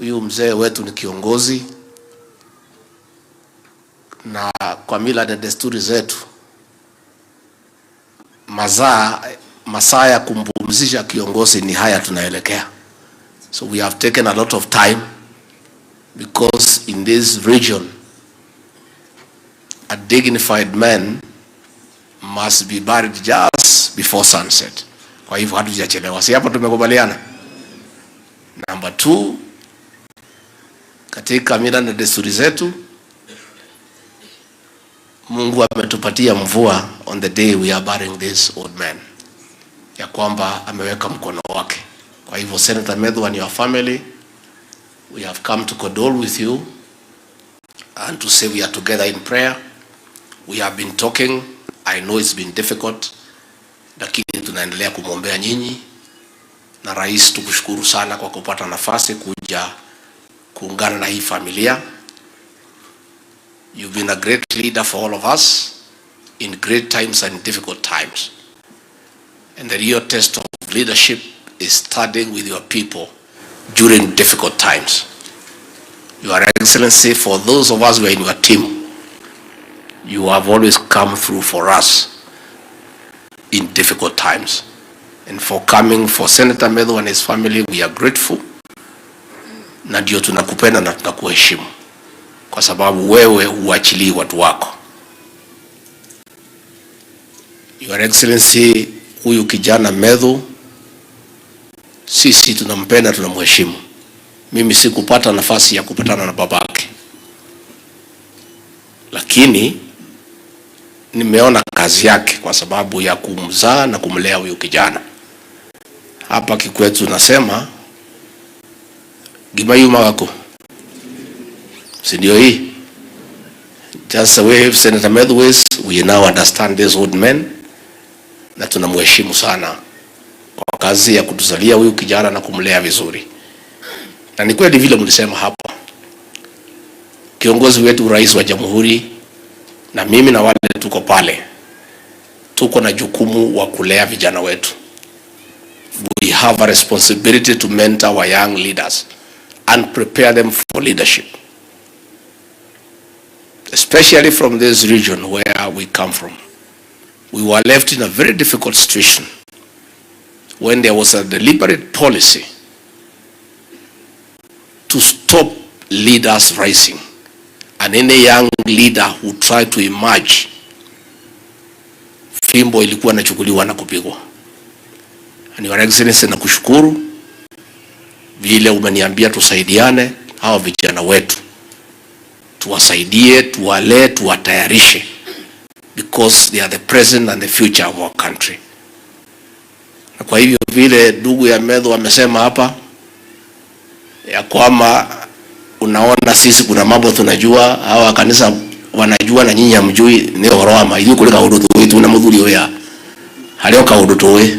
Huyu mzee wetu ni kiongozi, na kwa mila na desturi zetu masaa ya kumpumzisha kiongozi ni haya tunaelekea. So we have taken a lot of time because in this region a dignified man must be buried just before sunset. Kwa hivyo hatujachelewa. Si hapa tumekubaliana? Number 2, katika mila na desturi zetu Mungu ametupatia mvua on the day we are burying this old man, ya kwamba ameweka mkono wake. Kwa hivyo Senator Medhu and your family, we have come to condole with you and to say we are together in prayer. We have been talking. I know it's been difficult, lakini tunaendelea kumwombea nyinyi. Na rais, tukushukuru sana kwa kupata nafasi kuja kuungana na hii familia. You've been a great leader for all of us in great times and difficult times. And the real test of leadership is standing with your people during difficult times. Your Excellency, for those of us who are in your team, you have always come through for us in difficult times. And for coming for Senator Medhu and his family, we are grateful. Na ndio tunakupenda na tunakuheshimu, kwa sababu wewe huachilii watu wako. Your Excellency, huyu kijana Medhu, sisi tunampenda, tunamheshimu. Mimi sikupata nafasi ya kupatana na babake, lakini nimeona kazi yake kwa sababu ya kumzaa na kumlea huyu kijana. Hapa kikwetu nasema gimayuma wako, si ndio hii? Just the way Senator Medhu is, we now understand this old man, na tunamheshimu sana kwa kazi ya kutuzalia huyu kijana na kumlea vizuri. Na ni kweli vile mlisema hapa, kiongozi wetu rais wa jamhuri na mimi na wale tuko pale, tuko na jukumu wa kulea vijana wetu. We have a responsibility to mentor our young leaders and prepare them for leadership, especially from this region where we come from. We were left in a very difficult situation when there was a deliberate policy to stop leaders rising, and any young leader who tried to emerge, fimbo ilikuwa inachukuliwa na kupigwa. And Your Excellency, nakushukuru vile umeniambia tusaidiane hawa vijana wetu, tuwasaidie, tuwale, tuwatayarishe, because they are the present and the future of our country. Na kwa hivyo vile ndugu ya Medhu amesema hapa ya kwamba unaona sisi kuna mambo tunajua, hawa kanisa wanajua na nyinyi hamjui, ni oroma ili kuleka hudutu wetu na mudhuri oya halio ka hudutu we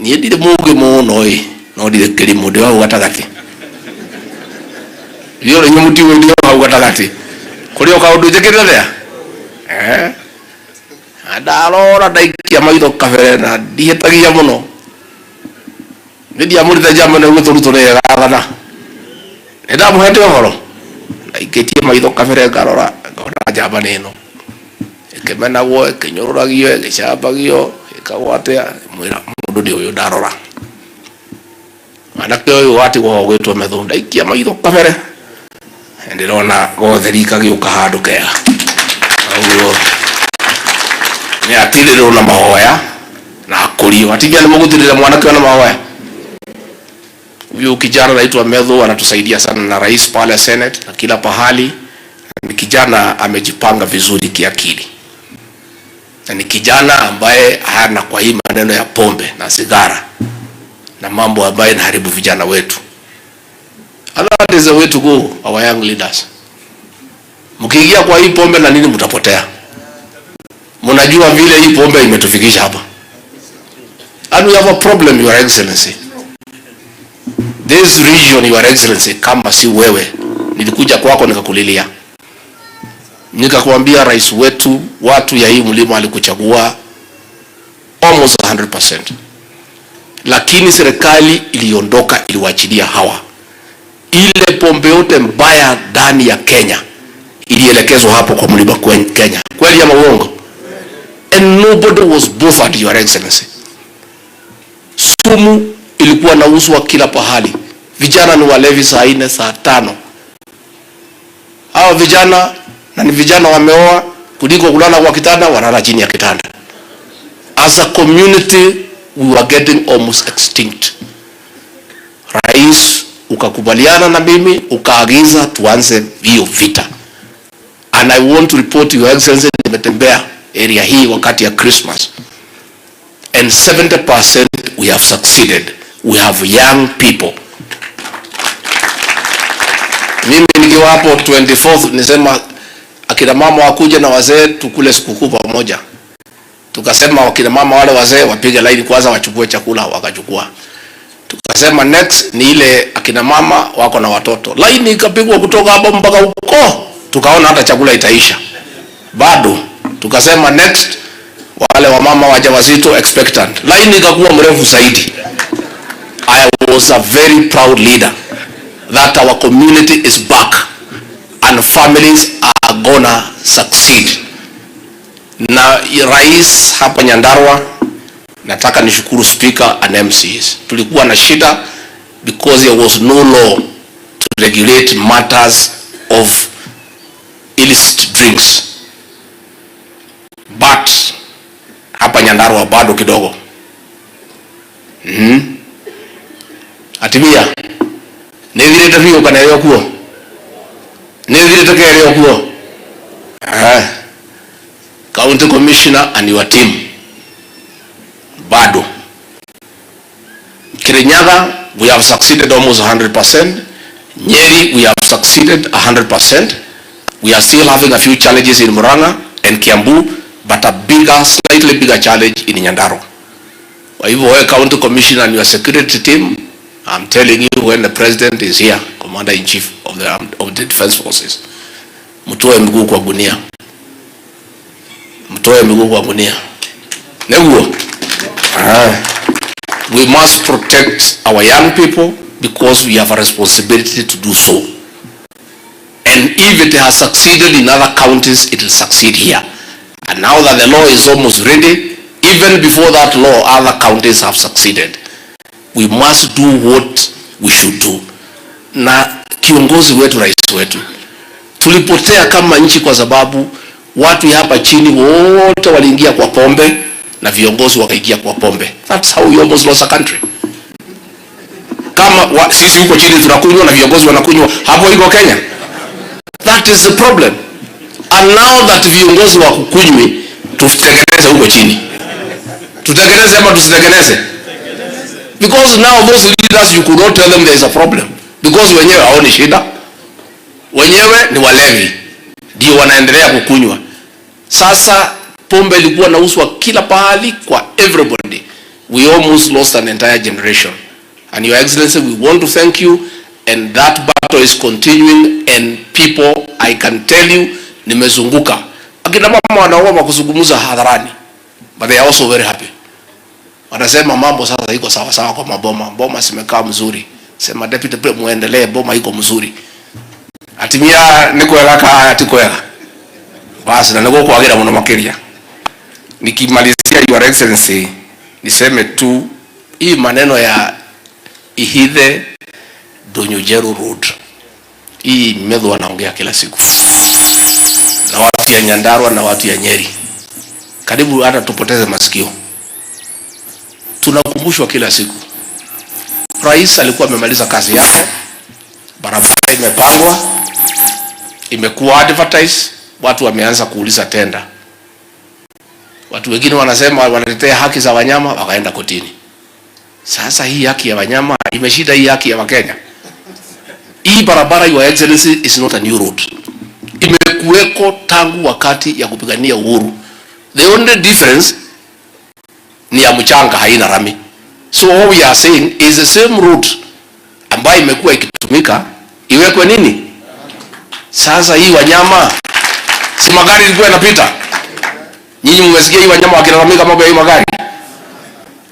ni ndire muge muno no ndire kirimu ndio au gatagati yoro nyumuti we ndio au gatagati kulio ka hudutu jekirira adalora daikia maitho kafere na dietagia muno ndia murita jamana guturutore gagana nenda muhete horo naiketie maitho kafere garora jaba neno ikemena wo ikinyororagio igicambagio ikagwatea mwira mundu ndi uyu ndarora anake uyu wati wo gwitwo Medhu ndaikia maitho kafere ndirona gotheri kagiuka handu kega auyo ni atiriro na mahoya na kurio atigia ni mugutirira mwanake na mahoya. Huyu kijana anaitwa Medhu anatusaidia sana na rais pale Senate na kila pahali. Ni kijana amejipanga vizuri kiakili, na ni kijana ambaye hana kwa hii maneno ya pombe na sigara na mambo ambayo yanaharibu vijana wetu. That is the way to go, our young leaders. Mkiingia kwa hii pombe na nini mtapotea. Mnajua vile hii pombe imetufikisha hapa. And we have a problem, Your Excellency. This region, Your Excellency, kama si wewe, nilikuja kwako nikakulilia. Nikakwambia rais wetu, watu ya hii mlima alikuchagua almost 100%. Lakini serikali iliondoka, iliwaachilia hawa. ile pombe yote mbaya ndani ya Kenya ilielekezwa hapo kwa Mlima Kenya. Kweli ama uongo? And nobody was bothered, Your Excellency. Sumu ilikuwa nauzwa kila pahali. Vijana ni walevi saa 4 saa 5. Hao vijana na ni vijana wameoa, kuliko kulala kwa kitanda wanalala chini ya kitanda. As a community we were getting almost extinct. Rais ukakubaliana na mimi ukaagiza tuanze hiyo vita. And I want to report to Your Excellency, nimetembea area hii wakati ya Christmas, and 70% we have succeeded. We have young people. Mimi nikiwa hapo 24th nisema akina mama wakuja na wazee tukule sikukuu pamoja. Tukasema akina mama wale wazee wapige line kwanza wachukue chakula, wakachukua. Tukasema next ni ile akina mama wako na watoto. Line ikapigwa kutoka hapo mpaka huko. Tukaona hata chakula itaisha. Bado tukasema next wale wamama wajawazito expectant. Line ikakuwa mrefu zaidi. I was a very proud leader that our community is back and families are gonna succeed. Na rais hapa Nyandarua, nataka nishukuru speaker and MCs. Tulikuwa na shida because there was no law to regulate matters of illicit drinks. But hapa Nyandarua bado kidogo. Atimia negireta hiyo kana hiyo kuo. Negireta kaya hiyo kuo. County Commissioner and your team bado. Kirinyaga we have succeeded almost 100%. Nyeri we have succeeded 100%. We are still having a few challenges in Murang'a and Kiambu, but a bigger, slightly bigger challenge in Nyandarua. Kwa hivyo wewe County Commissioner and your security team, I'm telling you, when the president is here, Commander-in-Chief of the Defense Forces, mtoe miguu kwa gunia. Mtoe miguu kwa gunia. Neguo. We must protect our young people because we have a responsibility to do so. And if it has succeeded in other counties, it will succeed here. And now that the law is almost ready, even before that law, other counties have succeeded. We must do what we should do. Na kiongozi wetu, rais wetu, tulipotea kama nchi kwa sababu watu hapa chini wote waliingia kwa pombe na viongozi wakaingia kwa pombe. That's how we almost lost a country. Kama sisi huko chini tunakunywa na viongozi wanakunywa, hapo iko Kenya. That is the problem. And now that viongozi wa kukunywi, tutengeneze huko chini. Tutengeneze ama tusitengeneze? Because now those leaders, you could not tell them there is a problem. Because wenyewe haoni shida. Wenyewe ni walevi. Ndio wanaendelea kukunywa. Sasa pombe ilikuwa nauzwa kila pahali kwa everybody. We almost lost an entire generation. And Your Excellency, we want to thank you, and that battle is continuing, and people, I can tell you, nimezunguka. Akina mama wanaomba kuzungumza hadharani, but they are also very happy. Wanasema mambo sasa iko sawa sawa kwa maboma. Boma simekaa mzuri. Sema deputy pre muendelee, boma iko mzuri. Atimia niko elaka atikoela. Basi na niko kuagira mno makeria. Nikimalizia, Your Excellency, niseme tu hii maneno ya Ihithe Donyujeru Road. Hii medho wanaongea kila siku. Na watu ya Nyandarua na watu ya Nyeri. Karibu hata tupoteze masikio. Tunakumbushwa kila siku. Rais alikuwa amemaliza kazi yake. Barabara imepangwa. Imekuwa advertise. Watu wameanza kuuliza tenda. Watu wengine wanasema wanatetea haki za wanyama, wakaenda kotini. Sasa hii haki ya wanyama imeshida hii haki ya Wakenya. Hii barabara, Your Excellency, is not a new road. Imekuweko tangu wakati ya kupigania uhuru. The only difference ni ya mchanga, haina rami. So what we are saying is the same route ambayo imekuwa ikitumika iwekwe nini? Sasa hii wanyama, si magari ilikuwa yanapita. Nyinyi mmesikia hii wanyama wakilalamika mambo ya hii magari?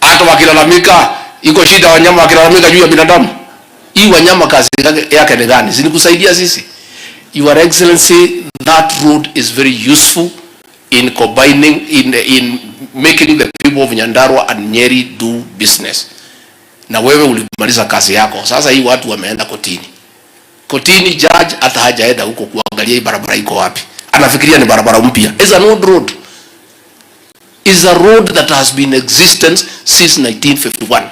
Hata wakilalamika iko shida wanyama wakilalamika juu ya binadamu. Hii wanyama kazi yake ni gani? Zinikusaidia sisi. Your Excellency, that road is very useful in combining, in making the people of Nyandarua and Nyeri do business. Na wewe ulimaliza kazi yako. Sasa hii watu wameenda kotini. Kotini judge hata hajaenda huko kuangalia hii barabara iko wapi. Anafikiria ni barabara mpya. It's an old road. It's a road that has been in existence since 1951.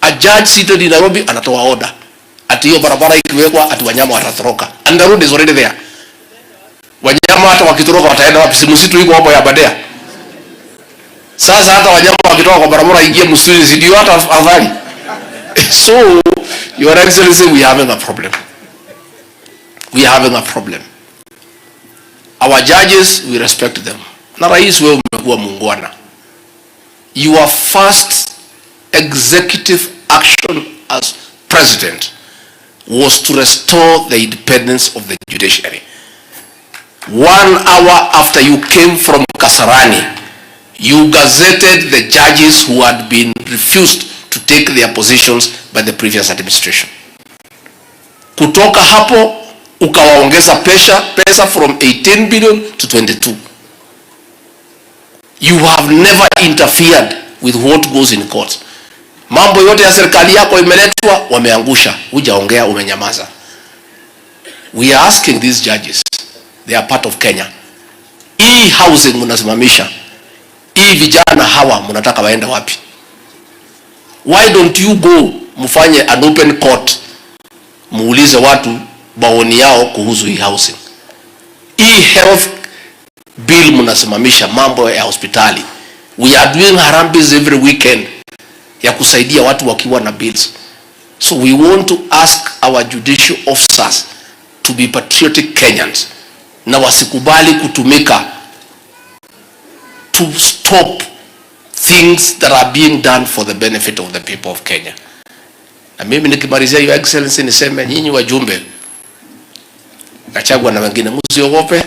A judge seated in Nairobi anatoa order ati hiyo barabara ikiwekwa ati wanyama watatoroka. And the road is already there. Wanyama hata wakitoroka wataenda wapi? Si msitu iko hapo ya Badea. Sasa hata wanyama wakitoka kwa barabara ingie msituni si ndio hata afadhali. So Your Excellency, we are having a problem. We are having a problem. Our judges, we respect them. Na rais wewe umekuwa muungwana. Your first executive action as president was to restore the independence of the judiciary. 1 hour after you came from Kasarani, you gazetted the judges who had been refused to take their positions by the previous administration. Kutoka hapo ukawaongeza pesa from 18 billion to 22. You have never interfered with what goes in court. Mambo yote ya serikali yako imeletwa, wameangusha. Hujaongea, umenyamaza. We are asking these judges, they are part of Kenya. Hii housing mnasimamisha. Hii vijana hawa mnataka waenda wapi? Why don't you go mfanye an open court, muulize watu maoni yao kuhusu hii housing. Hii health bill mnasimamisha, mambo ya hospitali. We are doing harambes every weekend ya kusaidia watu wakiwa na bills. So we want to ask our judicial officers to be patriotic Kenyans na wasikubali kutumika to stop things that are being done for the benefit of the people of Kenya. Na mimi nikimalizia, Your Excellency, niseme nyinyi wajumbe Gachagua na wengine, msiogope.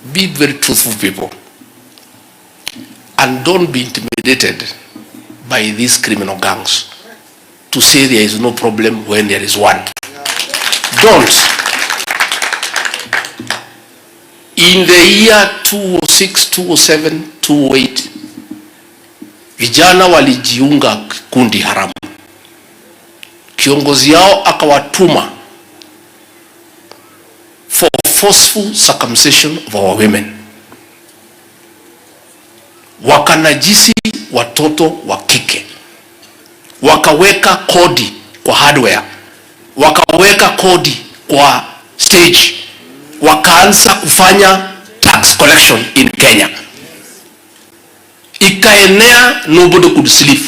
Be very truthful people and don't be intimidated by these criminal gangs to say there is no problem when there is one. Don't. In the year 2006, 2007, 2008, vijana walijiunga kundi haramu. Kiongozi yao akawatuma for forceful circumcision of our women. Wakanajisi watoto wa kike. Wakaweka kodi kwa hardware. Wakaweka kodi kwa stage. Wakaanza kufanya tax collection in Kenya. Ikaenea, nobody could sleep.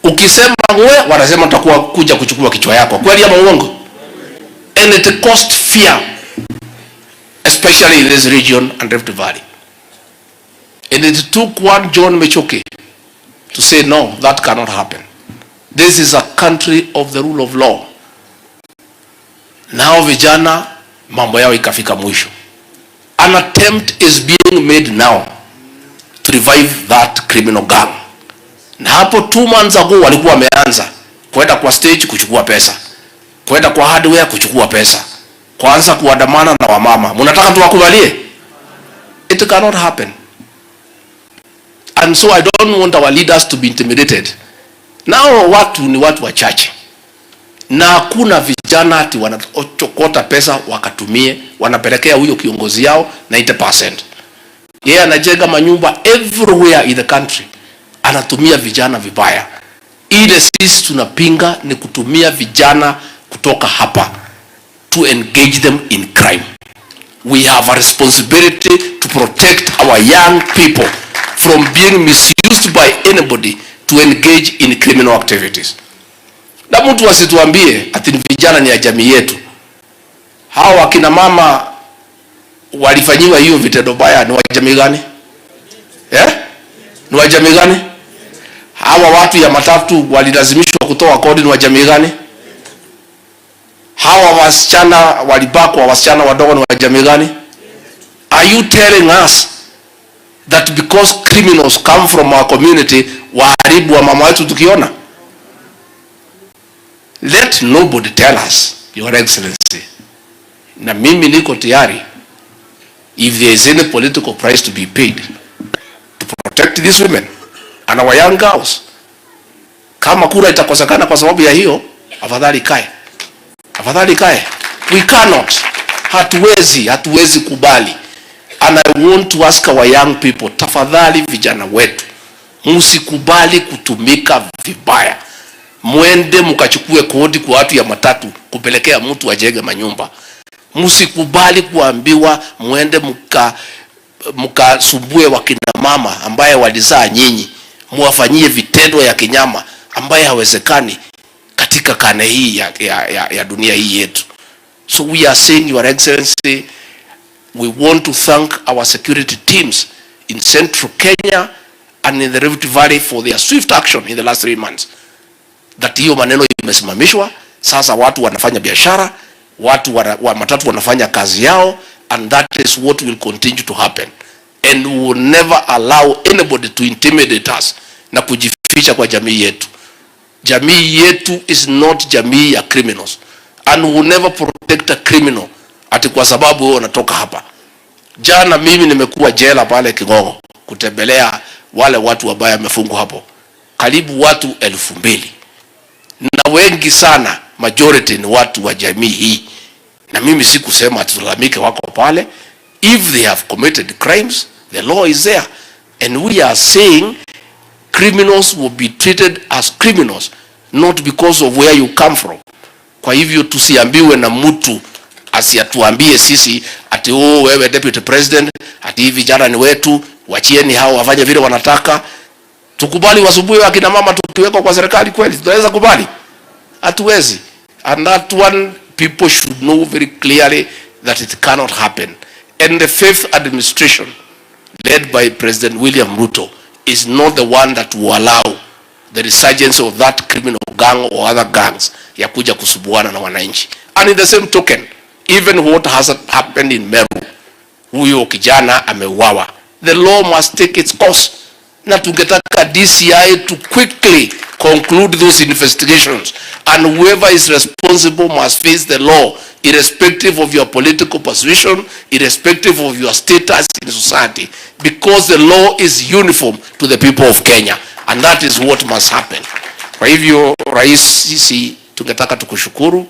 Ukisema wewe, wanasema tutakuwa kuja kuchukua kichwa yako. Kweli ama uongo? And it caused fear, especially in this region and Rift Valley. And it took one John Mechoke to say, no, that cannot happen. This is a country of the rule of law. Now vijana mambo yao ikafika mwisho. An attempt is being made now to revive that criminal gang. Na hapo 2 months ago walikuwa wameanza kwenda kwa stage kuchukua pesa, kwenda kwa hardware kuchukua pesa, kuanza kuandamana na wamama. Mnataka tuwakubalie? It cannot happen. And so I don't want our leaders to be intimidated. Now watu ni watu wachache. Na hakuna vijana ati wanachokota pesa wakatumie, wanapelekea huyo kiongozi yao 90%. Yeye anajenga manyumba everywhere in the country. Anatumia vijana vibaya. Ile sisi tunapinga ni kutumia vijana kutoka hapa to engage them in crime. We have a responsibility to protect our young people from being misused by anybody to engage in criminal activities. Na mtu asituambie ati vijana ni ya jamii yetu. Hao wakina mama walifanyiwa hiyo vitendo baya ni wa jamii gani? Ni wa jamii gani? Hawa watu ya matatu walilazimishwa kutoa kodi ni wa jamii gani? Hawa wasichana walibakwa, wasichana wadogo ni wa jamii gani? Are you telling us that because criminals come from our community waharibu wa mama wetu tukiona? Let nobody tell us, Your Excellency, na mimi niko tayari, if there is any political price to be paid to protect these women and our young girls, kama kura itakosekana kwa sababu ya hiyo, afadhali kae. Afadhali kae. We cannot. Hatuwezi kubali. And I want to ask our young people, tafadhali vijana wetu, msikubali kutumika vibaya. Mwende mkachukue kodi kwa watu ya matatu kupelekea mtu ajenge manyumba. Msikubali kuambiwa mwende mkasumbue wakina mama ambaye walizaa nyinyi, muwafanyie vitendo ya kinyama ambaye hawezekani katika kane hii ya dunia hii yetu. So we are saying, Your Excellency, we want to thank our security teams in Central Kenya and in the Rift Valley for their swift action in the last 3 months. That hiyo maneno imesimamishwa, sasa watu wanafanya biashara, watu matatu wanafanya kazi yao, and that is what will continue to happen. And we will never allow anybody to intimidate us na kujificha kwa jamii yetu. Jamii yetu is not jamii ya criminals, and we will never protect a criminal ati kwa sababu wewe unatoka hapa. Jana mimi nimekuwa jela pale Kigongo kutembelea wale watu ambao wamefungwa hapo, karibu watu 2,000, na wengi sana majority ni watu wa jamii hii. Na mimi sikusema tulalamike wako pale. If they have committed crimes, the law is there, and we are saying criminals will be treated as criminals, not because of where you come from. Kwa hivyo tusiambiwe na mtu asiatuambie sisi ati wewe deputy president, ati hivi vijana ni wetu, wachieni hao wafanye vile wanataka. Tukubali wasubue wakina mama tukiwekwa kwa serikali kweli? Tunaweza kubali? Hatuwezi. And that one, people should know very clearly that it cannot happen. And the fifth administration led by President William Ruto is not the one that will allow the resurgence of that criminal gang or other gangs ya kuja kusubuana na wananchi. And in the same token, even what has happened in Meru, huyo kijana ameuawa, the law must take its course. Na tungetaka DCI to quickly conclude those investigations, and whoever is responsible must face the law, irrespective of your political persuasion, irrespective of your status in society, because the law is uniform to the people of Kenya, and that is what must happen. Kwa hivyo Rais, sisi tungetaka tukushukuru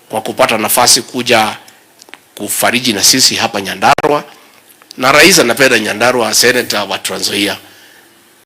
kwa kupata nafasi kuja kufariji na sisi hapa Nyandarua, na Rais anapenda Nyandarua, Senator wa Trans Nzoia.